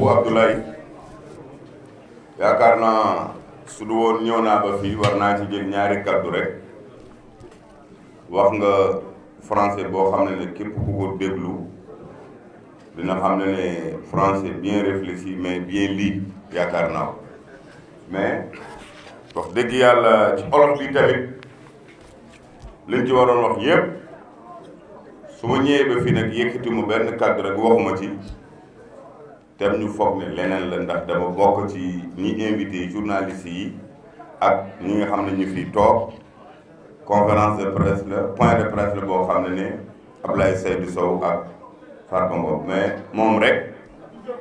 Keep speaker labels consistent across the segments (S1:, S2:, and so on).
S1: beaucoup Abdoulaye yaakaar naa su du woon ñëw naa ba fii war naa ci jël ñaari kaddu rek wax nga français boo xam ne képp ku ko déglu dina xam ne français bien réfléchi mais bien lii yaakaar naa ko mais wax dëgg yàlla ci olof bi tamit liñ ci waroon wax yépp su ma ñëwee ba fii nag yëkkati mu benn kaddu rek waxuma ci tem ñu foog ne leneen la ndax dama bokk ci ñi invité journalistes yi ak ñi nga xam ne ñu fi toog conférence de presse la point de presse la boo xam ne Abdoulaye Seydou Sow ak Farba Ngom mais moom rek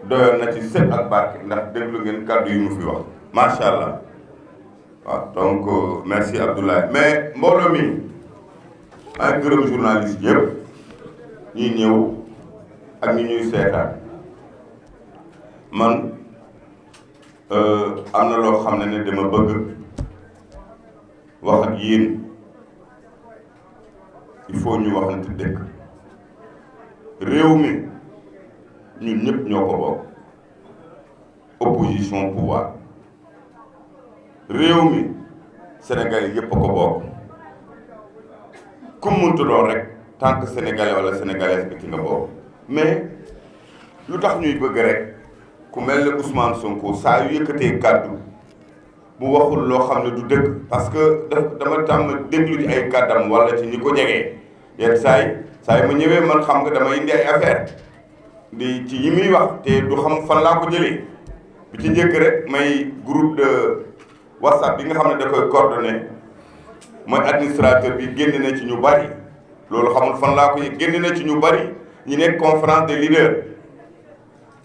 S1: doyoon na ci sët ak barke ndax déglu ngeen kaddu yi mu fi wax macha allah waaw donc merci Abdoulaye mais mbooloo mi maa ngi gërëm journaliste yëpp ñi ñëw ak ñi ñuy seetaan man am na loo xam ne dama bëgg wax ak yéen il faut ñu waxante dëgg réew mi ñun ñëpp ñoo ko bokk opposition pouvoir réew mi sénégalais yëpp a ko bokk ku mënta doon rek tant que sénégalais wala sénégalaise bi ci nga bokk mais lu tax ñuy bëgg rek ku mel ne Ousmane Sonko saa yu yëkkatee kàddu bu waxul loo xam ne du dëgg parce que dama tàmm déglu ci ay kàddam wala ci ñi ko jegee yenn saa yi ma ñëwee man xam nga dama indi ay affaire di ci yi muy wax te du xam fan laa ko jëlee bi ci njëkk rek may groupe de WhatsApp bi nga xam ne da koy coordonné mooy administrateur bi génn na ci ñu bari loolu xamul fan laa ko génn na ci ñu bari ñu nekk conférence des leaders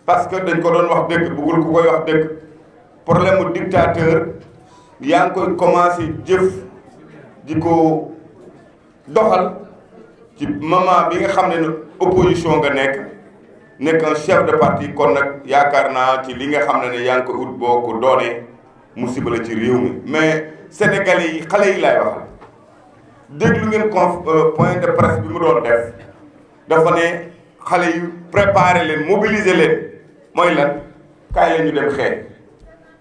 S1: parce que dañ ko doon wax dëgg bëggul ku koy wax dëgg problème mu dictateur yaa ngi koy commencé jëf di ko doxal ci moment bi nga xam ne opposition nga nekk un chef de parti kon nag yaakaar naa ci li nga xam ne yaa ngi koy ut boo ko doonee musiba la ci réew mi mais sénégalais yi xale yi laay waxal déglu ngeen point de presse bi mu doon def dafa ne xale yu préparer leen mobiliser leen mooy lan kaay la ñu dem xeex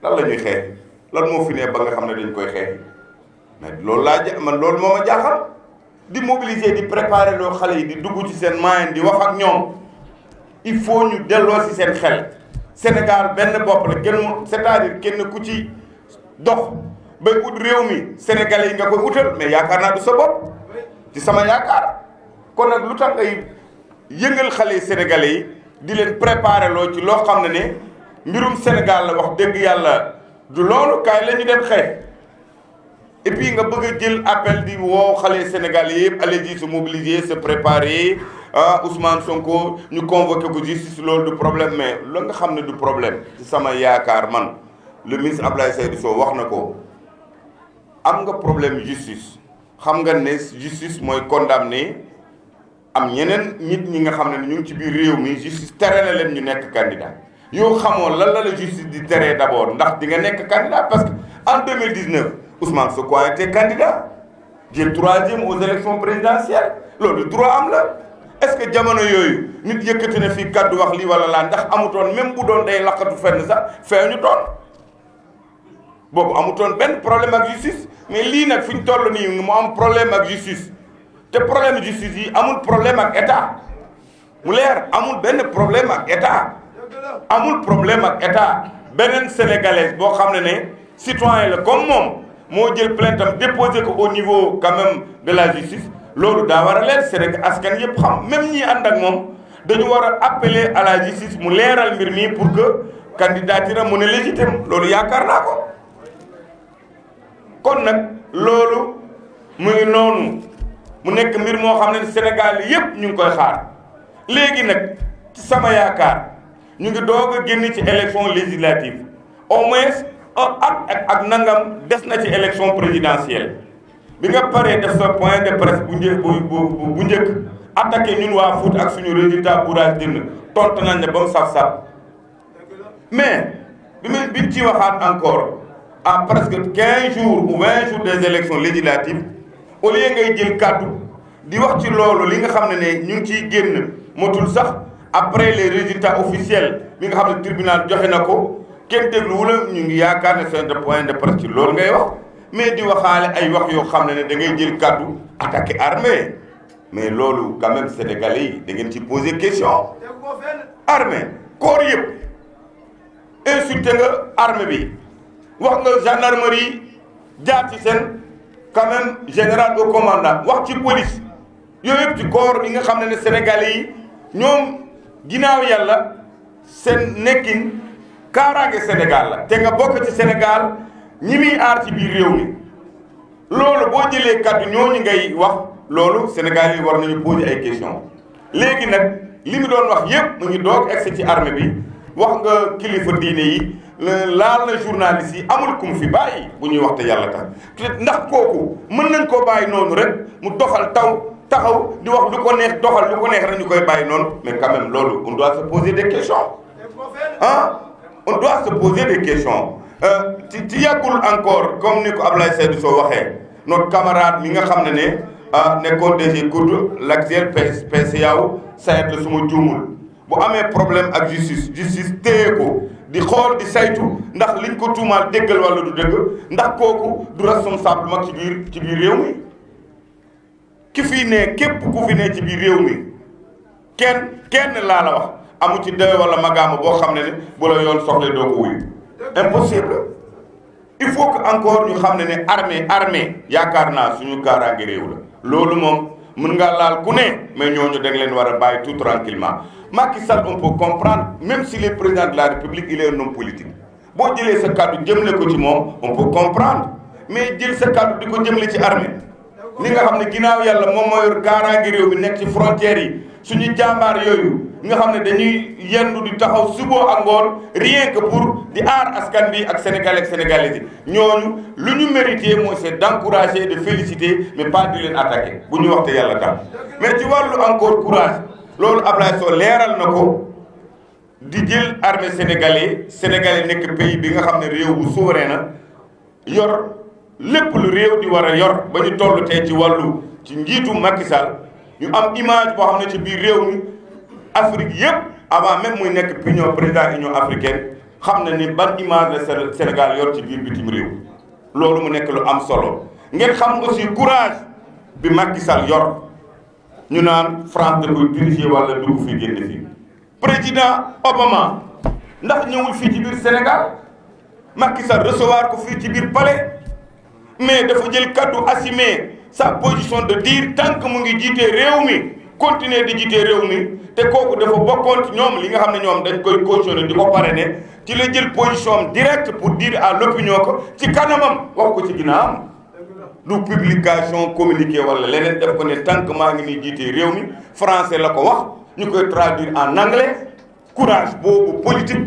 S1: lan la ñuy xeex lan moo fi ne ba nga xam ne dañ koy xeex mais loolu man loolu moo ma jaaxal di mobiliser di préparer loo xale yi di dugg ci seen moyen di wax ak ñoom il faut ñu delloo ci seen xel Sénégal benn bopp la kenn c'est-à-dire kenn ku ci dox bay ut réew mi sénégalais yi nga koy utal mais yaakaar naa du sa bopp ci sama yaakaar kon nag lu tax ngay yëngal xale sénégalais yi di leen préparer loo ci loo xam ne mbirum Sénégal la wax dëgg yàlla du loolu kaay la ñu dem xeex et puis nga bëgg a jël appel di woo xale sénégalais yëpp allez-y se mobiliser se préparer Ousmane Sonko ñu convoqué ko justice loolu du problème mais la nga xam ne du problème ci sama yaakaar man le ministre Abdoulaye Seydou Sow wax na ko am nga problème justice xam nga ne justice mooy condamné am ñeneen nit ñi nga xam ne ñu ngi ci biir réew mi justice tere na leen ñu nekk candidat yow xamoo lan la justice di teree d'abord ndax di nga nekk candidat parce que en 2019 Ousmane Sonko a été candidat jël 3e aux élections présidentielles loolu droit am la est-ce que jamono yooyu nit yëkkati na fii kaddu wax lii wala laa ndax amutoon même bu doon day laqatu fenn sax feeñu toon boobu amutoon benn problème ak justice mais lii nag fi ñu toll nii mu am problème ak justice te problème justice yi amul problème ak état mu leer amul benn problème ak état amul problème ak état beneen sénégalais boo xam ne citoyen la comme moom moo jël plainte am déposé ko au niveau quand même de la justice loolu daa war a leer Sénégal askan yëpp xam même ñi ànd ak moom dañu war a appeler à la justice mu leeral mbir mi pour que candidature mu ne légitime loolu yaakaar naa ko kon nag loolu mu ngi noonu mu nekk mbir moo xam ne Sénégal yëpp ñu ngi koy xaar léegi nag ci sama yaakaar ñu ngi doog a génn ci élection législative au moins ak nangam des na ci élection présidentielle bi nga paree def sa point de presse bu njëkk attaqué ñun waa Fouta ak suñu résultat bourrage dënn tontu nañ ne ba mu saf-saf mais biñ ci waxaat encore à presque 15 jours ou 20 jours des élections législatives au lieu ngay jël kàddu di wax ci loolu li nga xam ne ñu ngi ciy génn motul sax après les résultats officiels bi nga xam ne tribunal joxe na ko kenn dégluwu la ñu ngi yaakaar ne seen point de presse ci loolu ngay wax mais di waxaale ay wax yoo xam ne da ngay jël kàddu attaqué armée mais loolu quand même sénégalais yi da ngeen ci poser question. armée corps yëpp insulté nga armée bi wax nga gendarmerie jaar ci seen quand même général au commandant wax ci police yooyu yëpp ci corps yi nga xam ne sénégalais yi ñoom ginnaaw yàlla seen nekkin kaaraange Sénégal la te nga bokk ci Sénégal ñi muy aar ci biir réew mi loolu boo jëlee kàddu ñooñu ngay wax loolu Sénégal yi war nañu poser ay questions léegi nag li mu doon wax yépp mu ngi doog egsi ci armée bi wax nga kilifa diine yi laal na journaliste yi amul ku mu fi bàyyi bu ñuy wax te yàlla tax ndax kooku mën nañ koo bàyyi noonu rek mu doxal taxaw di wax lu ko neex doxal lu ko neex rek ñu koy bàyyi noonu mais quand même loolu on doit se poser des questions on doit se poser des questions ci yàggul encore comme ni ko Ablaye Seydou Sow waxee notre camarade mi nga xam ne nekkoon DG COUD l'actuel PCA sayet la suma juumul bu amee problème ak justice téye ko di xool di saytu ndax liñ ko tuumaal déggal wala du dégg ndax kooku du responsable mag ci biir réew mi ki fii ne képp ku fi ne ci biir réew mi kenn laa la wax amu ci dewe wala magaama boo xam ne bu la yoon soxle doo ko wuyu impossible il faut que encore ñu xam ne armée yaakaar naa suñu kaaraange réew la loolu moom mën nga laal ku ne mais ñooñu da nga leen war a bàyyi tout tranquillement Macky Sall on peut comprendre même s'il est président de la République il est un homme politique boo jëlee sa kàddu jëmle ko ci moom on peut comprendre mais jël sa kàddu di ko jëmle ci armée li nga xam ne ginnaaw yàlla moom moo yor kaaraange réew mi nekk ci frontières yi suñu jàmbaar yooyu nga xam ne dañuy yendu di taxaw suboo ak ngoon rien que pour di aar askan bi ak sénégalais ak sénégalaises yi ñooñu lu ñu mérité mooy c'est d'encourager de féliciter mais pas di leen attaquer bu ñu waxte yàlla tax mais ci wàllu encore courage loolu Ablaye Sow leeral na ko di jël armée sénégalais nekk pays bi nga xam ne réew bu souverain na yor lépp lu réew di war a yor ba ñu toll tey ci wàllu ci njiitu Macky Sall ñu am image boo xam ne ci biir réew mi Afrique yëpp avant même muy nekk président Union africaine xam na ni ban image la Sénégal yor ci biir bitim réew loolu mu nekk lu am solo ngeen xam aussi courage bi Macky Sall yor ñu naan France da koy diriger wala dugg fii génn fii président Obama ndax ñëwul fii ci biir Sénégal Macky Sall recevoir ko fii ci biir palais mais dafa jël kaddu assumer sa position de dire tant que mu ngi jiitee réew mi continuer di jiitee réew mi te kooku dafa bokkoon ci ñoom li nga xam ne ñoom dañ koy cautionner di ko parrainer ci la jël position directe pour dire à l'opinion ko ci kanamam wax ko ci ginnaawam du publication communiqué wala leneen def ko ne tant que maa ngi nii jiitee réew mi français la ko wax ñu koy traduire en anglais courage boobu politique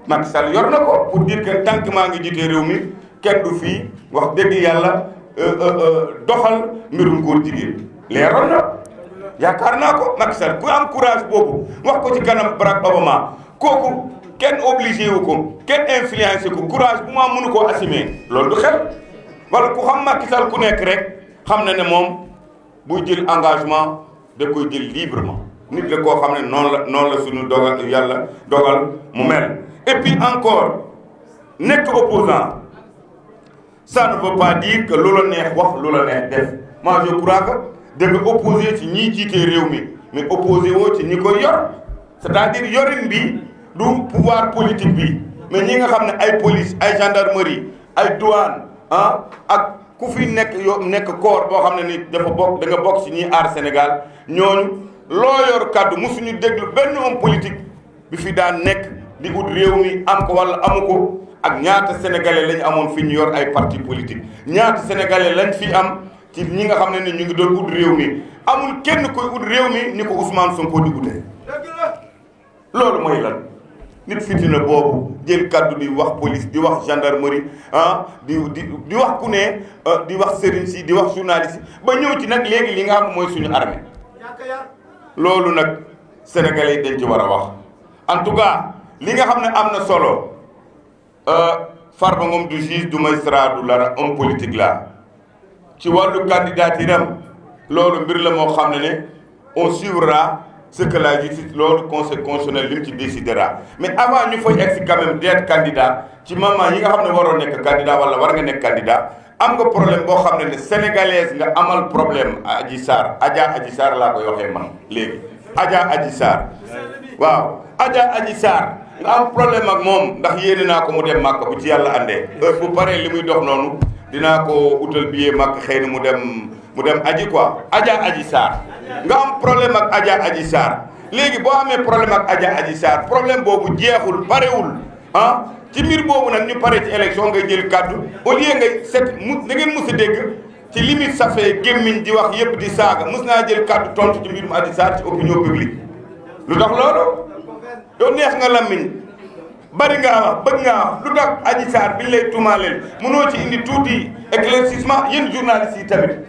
S1: Macky Sall yor na ko pour dire que tant que maa ngi jiitee réew mi kenn du fii wax dëgg yàlla doxal mbirum góor jigéen leeroon na yaakaar naa ko Macky Sall ku am courage boobu wax ko ci kanam Barack Obama kooku kenn obligé wu ko kenn influencé ko courage bu ma mënu koo assumer loolu du xel wala ku xam Macky Sall ku nekk rek xam na ne moom buy jël engagement da koy jël librement nit la koo xam ne noonu la suñu dogal yàlla dogal mu mel et puis encore nekk opposant ça ne veut pas dire que lu la neex wax lu la neex def moi je crois que da nga opposé ci ñiy jiitee réew mi mais opposé woo ci ñi koy yor c'est-à-dire yorin bi du pouvoir politique bi mais ñi nga xam ne ay police ay gendarmerie ay douane ak ku fi nekk corps boo xam ne ni dafa bokk da nga bokk ci ñiy aar Sénégal ñooñu loo yor kàddu mosuñu déglu benn homme politique bi fi daan nekk di ut réew mi am ko wala amu ko ak ñaata sénégalais lañ amoon fi ñu yor ay parti politique ñaata sénégalais lañ fi am ci ñi nga xam ne ni ñu ngi doon ut réew mi amul kenn koy ut réew mi ni ko Ousmane Sonko di utee loolu mooy lan nit fitina boobu jël kaddu di wax police di wax gendarmerie di wax ku ne di wax sëriñ si di wax journaliste yi ba ñëw ci nag léegi li nga xam mooy suñu armée loolu nag sénégalais yi dañ ci war a wax en tout cas li nga xam ne am na solo Farba Ngom du juge du magistrat du lara homme politique la ci wàllu candidature am loolu mbir la moo xam ne on suivra ce que la justice, le conseil constitutionnel décidera. Mais avant, il faut être quand même d'être candidat. Si maman, il y a un candidat, wala un candidat, am nga problème boo xam ne sénégalaise nga amal problème Adji Sarr Adji Sarr laa koy waxee man léegi Adji Sarr waaw Adji Sarr nga am problème ak moom ndax yéene naa ko mu dem Màkka bu ci yàlla àndee heure bu paree li muy dox noonu dinaa ko utal billet Màkka xëy na mu dem aji quoi Adji Sarr nga am problème ak Adji Sarr léegi boo amee problème ak Adji Sarr problème boobu jeexul parewul ah ci mbir boobu nag ñu pare ci élection ngay jël kàddu au lieu ngay da ngeen mus a dégg ci limite ça fait gémmiñ di wax yëpp di saaga mus naa jël kàddu tontu ci mbir mu Adji Sarr ci opinion publique lu tax loolu yow neex nga lammiñ bari nga wax bëgg nga wax lu tax Adji Sarr biñ lay tuumaaleel mënoo ci indi tuuti éclaircissement yéen journalistes yi tamit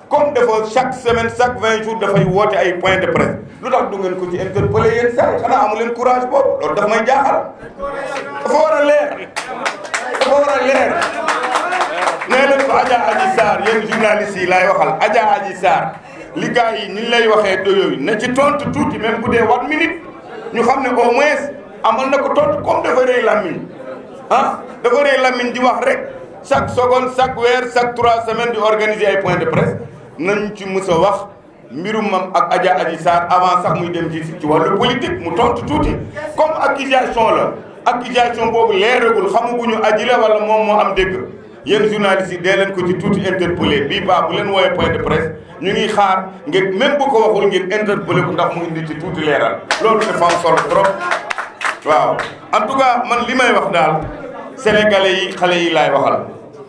S1: comme dafa chaque semaine chaque 20 jours dafay woote ay point de presse lu tax du ngeen ko ci interpeller yéen saa yi xanaa amu leen courage boobu loolu dafa may jaaxal dafa war a leer nee leen ko Adji Sarr yéen journalistes yi laay waxal Adji Sarr li gars yi ni lay waxee doyooyu na ci tontu tuuti même bu dee 1 minute ñu xam ne au moins amal na ko tontu comme dafa rëy làmmiñ dafa rëy làmmiñ di wax rek chaque seconde chaque weer chaque 3 semaines di organiser ay point de presse nañ ci mës a wax mbirum mam ak Adji Sarr avant sax muy dem ci wàllu politique mu tontu tuuti comme accusation la accusation boobu leeragul xamaguñu aji la wala moom moo am dégg yéen journalistes yi dee leen ko ci tuuti interpellé bii baa bu leen wooyee point de presse ñu ngi xaar ngeen même bu ko waxul ngeen interpellé ko ndax mu indi ci tuuti leeral loolu dafa am solo trop waaw en tout cas man li may wax daal sénégalais yi xale yi laay waxal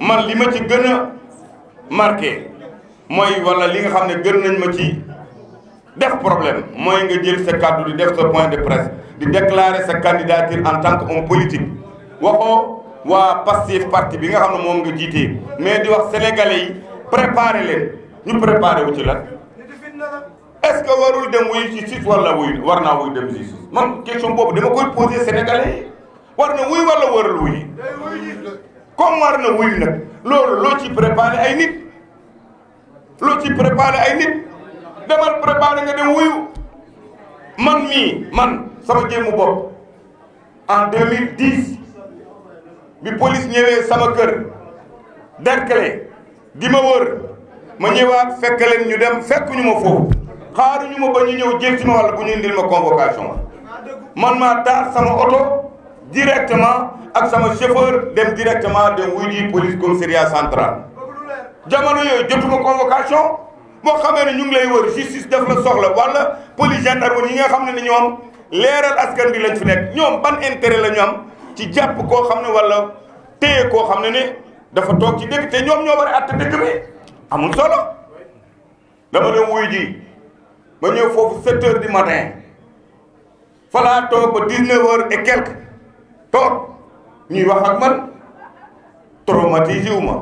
S1: man li ma ci gën a marqué mooy wala li nga xam ne gën nañ ma ci def problème mooy nga jël sa kàddu di def sa point de presse di déclarer sa candidature en tant que homme politique waxoo waa Pastef parti bi nga xam ne moom nga jiitee mais di wax sénégalais yi préparer leen ñu préparer wu ci la est-ce que warul dem wuyu ci justice wala war naa wuyu dem justice man question boobu dama koy poser sénégalais yi war na wuyu wala warul wuyu comme war na wuyu nag loolu loo ci préparer ay nit demal préparer nga dem wuyu man sama jéemu bopp en 2010 bi police ñëwee sama kër Derklé di ma wër ma ñëwaat fekk leen ñu dem fekkuñu ma foofu xaaruñu ma ba ñu ñëw jël ci ma wala bu ñu indil ma convocation man maa taal sama oto directement ak sama chauffeur dem directement dem wuy ji police commissariat central jamono yooyu jotuma convocation boo xamee ne ñu ngi lay wër justice def la soxla wala police gendarmerie yi nga xam ne ñoom leeral askan bi lañ fi nekk ñoom ban intérêt la ñu am ci jàpp koo xam ne wala téye koo xam ne dafa toog ci dëkk te ñoom ñoo war a àtte dëkk bi amul solo dama dem wuy ji ba ñëw foofu 7 heures du matin fa laa toog ba 19 heures et quelque toog ñuy wax ak man traumatisé wu ma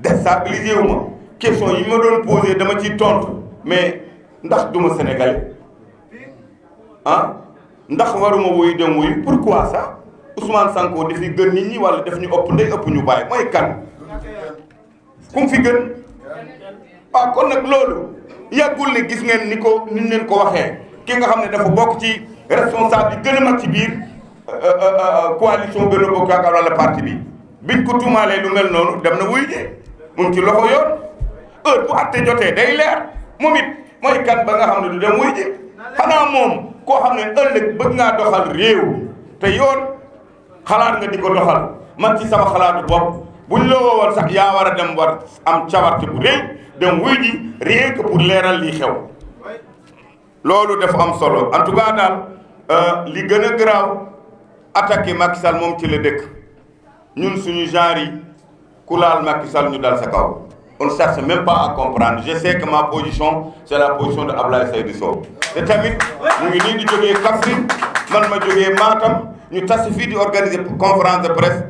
S1: déstabilisé wu ma question yi ma doon posé dama ciy tontu mais ndax duma sénégalais ndax waruma wuyu dem wuyu pourquoi ça Ousmane Sonko dafi gën nit ñi wala daf ñu ëpp ndey ëpp ñu bàyyi mooy kan ku mu fi gën kon nag loolu yàggul ne gis ngeen ni ñu leen ko waxee ki nga xam ne dafa bokk ci responsable yi gën a mag ci biir coalition Benno Bokk Yaakaar wala parti bi biñ ko tuumaalee lu mel noonu dem na wuyu ji mu ngi ci loxo yoon heure bu àtte jotee day leer moom it mooy kan ba nga xam ne du dem wuyu ji xanaa moom koo xam ne ëllëg bëgg ngaa doxal réew te yoon xalaat nga di ko doxal man ci sama xalaatu bopp buñ la woowoon sax yaa war a dem war am cawarte bu rëy dem wuy ji rien que pour leeral lii xew loolu dafa am solo en tout cas daal li gën a garaaw attaqué Macky Sall moom ci la dëkk ñun suñu genre yi ku laal Macky Sall ñu dal sa kaw on ne cherche même pas à comprendre je sais que ma position c'est la position de Abdoulaye Seydou Sow te tamit mu ngi nii di jógee Kaffrine man ma jógee Matam ñu tas fii di organiser conférence de presse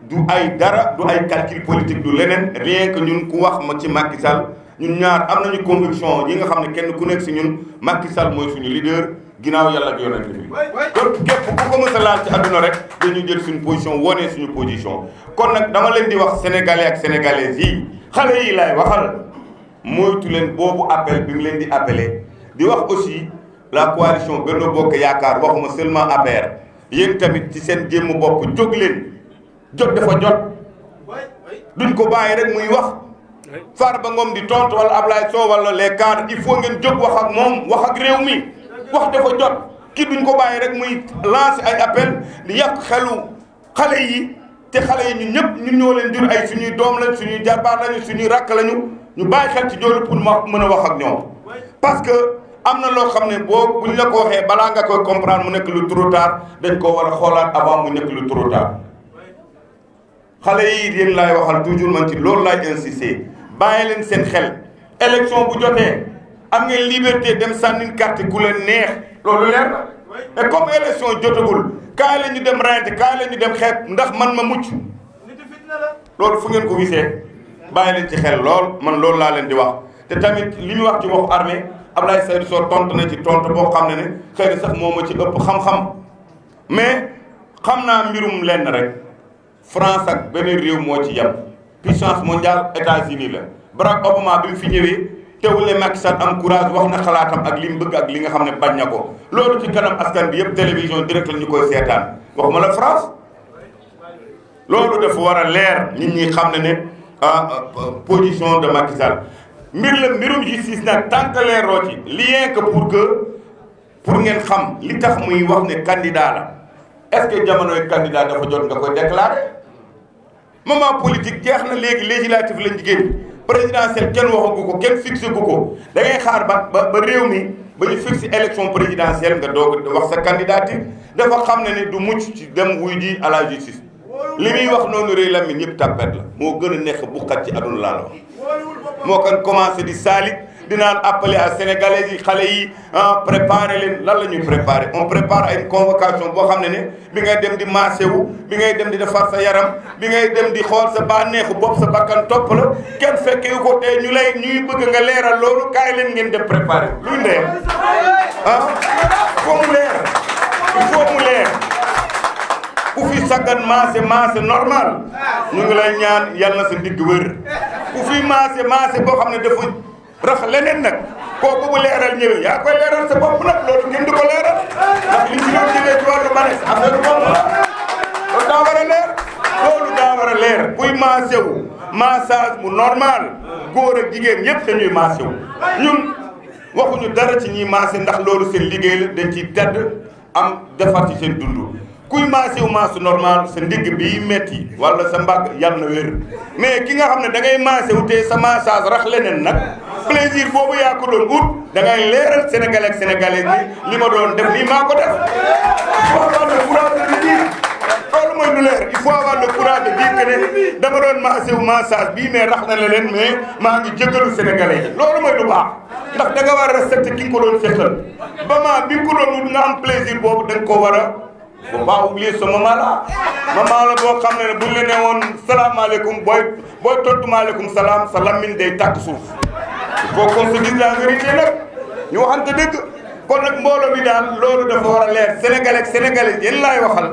S1: du ay dara du ay calcul politique du leneen rien que ñun ku wax ma ci Macky Sall ñun ñaar am nañu conviction yi nga xam ne kenn ku nekk si ñun Macky Sall mooy suñu leader ginnaaw yàlla ak yonent bi donc képp ku ko mës a laal ci àdduna rek dañu jël suñu position wone suñu position kon nag dama leen di wax sénégalais ak sénégalaises yi xale yi laay waxal moytu leen boobu appel bi mu leen di appelé di wax aussi la coalition Benno Bokk Yaakaar waxuma seulement APR yéen tamit ci seen jéem bopp jóg leen jot dafa jot duñ ko bàyyi rek muy wax Farba Ngom di tontu wala Ablaye Sow wala les cadres il faut ngeen jóg wax ak moom wax ak réew mi wax dafa jot kii duñ ko bàyyi rek muy lancer ay appel di yàq xelu xale yi te xale yi ñun ñëpp ñun ñoo leen jur ay suñuy doom lañ suñuy jarbaat lañu suñuy rakk lañu ñu bàyyi xel ci joolu pour ma mën a wax ak ñoom parce que am na loo xam ne boo buñ la ko waxee balaa nga koy comprendre mu nekk lu trop tard dañ koo war a xoolaat avant mu nekk lu trop tard xale yi yéen laay waxal toujours man ci loolu laay insister bàyyi leen seen xel élection bu jotee am ngeen liberté dem sànni carte ku leen neex loolu leer na et comme élection jotagul kaay la ñu dem rayante kaay la ñu dem xeet ndax man ma mucc loolu fu ngeen ko gisee bàyyi leen ci xel lool man loolu laa leen di wax te tamit li ñu wax ci waxu armée Ablaye Seydou Sow tontu na ci tontu boo xam ne xëy na sax moo ma ci ëpp xam-xam mais xam naa mbirum lenn rek France ak beneen réew moo ci yem puissance mondiale États-Unis la Barack Obama bi mu fi ñëwee teewul ne Macky Sall am courage wax na xalaatam ak li mu bëgg ak li nga xam ne bañ na ko loolu ci kanam askan bi yëpp télévision direct la ñu koy seetaan waxuma la France loolu dafa war a leer nit ñi xam ne position de Macky Sall mbirum justice nag tant que leeroo ci rien que pour ngeen xam li tax muy wax ne candidat la est-ce que jamonoy candidat dafa jot nga koy déclarer moment politique jeex na léegi législative lañ jigéen présidentielle kenn waxagu ko kenn fixé gu ko da ngay xaar ba réew mi ba ñu fixé élection présidentielle nga doog wax sa candidature dafa xam ne du mucc ci dem wuy ji à la justice li muy wax noonu rëy la mi ñëpp tàppet la moo gën a nekk bu xat ci aduna laa la wax moo kan commencé di saalit dinaan appeler à sénégalais yi xale yi préparer leen lan la ñuy préparer on prépare ay convocation boo xam ne bi ngay dem di marché wu bi ngay dem di defar sa yaram bi ngay dem di xool sa bànneexu bopp sa bakkan topp la kenn fekke yu ko tey ñuy bëgg nga leeral loolu kaay leen ngeen dem préparer luy ndeyam faut mu leer il faut mu leer ku fi saggan maase normal ñu ngi lay ñaan yàlla na sa ndigg wër ku fi maase boo xam ne dafa rax leneen nag kooku bu leeral ñëwee yaa koy leeral sa bopp nag loolu ngeen di ko leeral ndax li ñu doon jëlee ci wàllu banes am na lu bopp la loolu daa war a leer loolu daa war a leer kuy maase wu massage bu normal góor ak jigéen ñëpp dañuy maase wu ñun waxuñu dara ci ñuy maase ndax loolu seen liggéey la dañ ciy tedd am defar ci seen dund kuy maase wu maase normal sa ndigg bii metti wala sa mbagg yàlla na wér mais ki nga xam ne da ngay maase wu te sa massage rax leneen nag plaisir boobu yaa ko doon ut da ngay leeral sénégalais ak sénégalais ni li ma doon def lii maa ko def il faut avoir le courage de dire loolu mooy lu leer il faut avoir le courage de dire que ne dama doon maase wu massage bii mais rax na leneen mais maa ngi jëggalu sénégalais yi loolu mooy lu baax ndax da nga war a respecté ki nga ko doon seqal ba ma bi nga ko doon ut nga am plaisir boobu da nga ko war a faut pas oublier ce moment là moment la boo xam ne buñ la nee woon salaamaaleykum booy tontu maaleykum salaam sa lamine day tàkk suuf il faut qu'on se dise la vérité nag ñu waxante dëgg kon nag mbooloo bi daal loolu dafa war a leer sénégalais ak sénégalais yéen laay waxal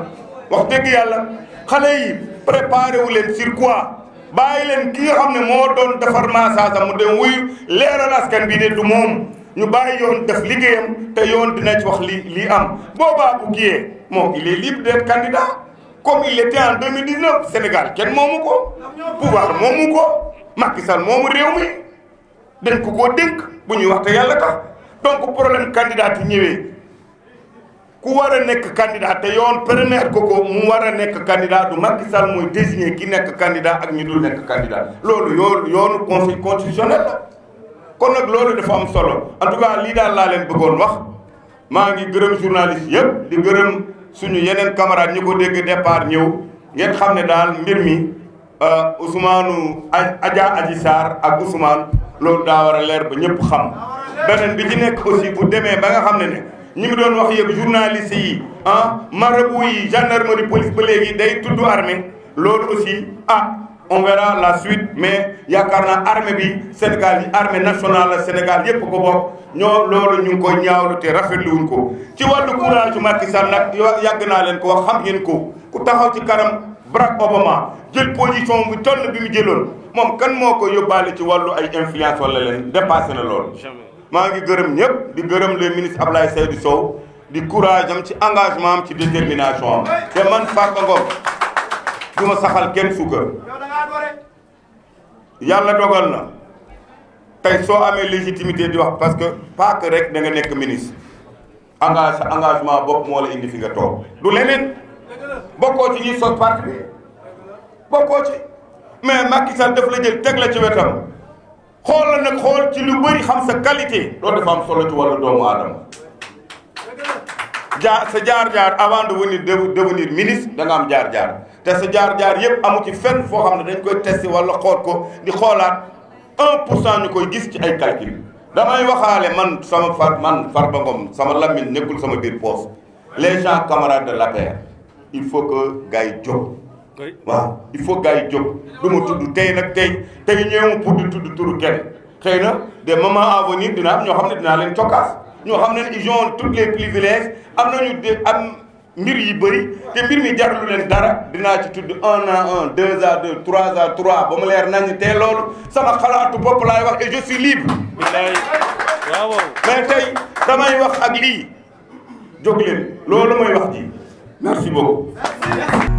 S1: wax dëgg yàlla xale yi préparé wu leen sur quoi bàyyi leen ki nga xam ne moo doon defar massage mu dem wuyu leeral askan bi ne du moom ñu bàyyi yoon def liggéeyam te yoon dina ci wax li am boobaa bu kiyee moom il est libre d'être candidat comme il était en 2019 Sénégal kenn moomu ko pouvoir moomu ko Macky Sall moomu réew mi dañ ko koo dénk bu ñuy wax te yàlla tax donc problème candidat yi ñëwee ku war a nekk candidat te yoon permettre ko mu war a nekk candidat du Macky Sall mooy désigner ki nekk candidat ak ñi dul nekk candidat loolu yoonu conseil constitutionnel la kon nag loolu dafa am solo en tout cas lii daal laa leen bëggoon wax maa ngi gërëm journaliste yëpp di gërëm suñu yeneen camarade ñi ko dégg départ ñëw ngeen xam ne daal mbir mi Ousmane Adji Sarr ak Ousmane loolu daa war a leer ba ñëpp xam beneen bi ci nekk aussi bu demee ba nga xam ne ñi ngi doon wax yëpp journaliste yi marabout yi gendarmerie police ba léegi day tudd armée loolu aussi on verra la suite mais yaakaar naa armée bi Sénégal yi armée nationale la Sénégal yépp ko bokk ñoo loolu ñu ngi koy ñaawlu te rafetlu wuñ ko ci wàllu courage Macky Sall nag yàgg naa leen ko wax xam ngeen ko ku taxaw ci kanam Barack Obama jël position bu toll bi mu jëloon moom kan moo ko yóbbaale ci wàllu ay influence wala leen dépassé na loolu maa ngi gërëm ñëpp di gërëm le ministre Abdoulaye Seydou Sow di courage am ci engagement am ci détermination am te man Farba Ngom du ma saxal kenn suukar yàlla dogal na tey soo amee légitimité di wax parce que pas que rek da nga nekk ministre sa engagement bopp moo la indi fi nga toog du leneen bokkoo ci ñuy sos parti bi bokkoo ci mais Macky Sall daf la jël teg la ci wetam xool la nag xool ci lu bëri xam sa qualité loolu dafa am solo ci wàllu doomu aadama sa jaar-jaar avant de devenir ministre da nga am jaar-jaar te sa jaar-jaar yëpp amu ci fenn foo xam ne dañ koy testé wala xool ko di xoolaat 1% ñu koy gis ci ay calcul damay waxaale man Farba Ngom sama lamine nekkul sama biir poste les gens camarades de l'APR il faut que gars yi jóg waaw il faut gars yi jóg du ma tudd tey nag tey ñëwuma pour di tudd turu kenn xëy na des moments à venir dina am ñoo xam ne dinaa leen cokkaas ñoo xam ne ils ont tous les privilèges am nañu am mbir yi bëri te mbir mi jarlu leen dara dinaa ci tudd 1 à 1 2 à 2 3 à 3 ba mu leer nañ te loolu sama xalaatu bopp laay wax et je suis libre. waaw mais tey damay wax ak lii jóg leen loolu mooy wax ji merci beaucoup.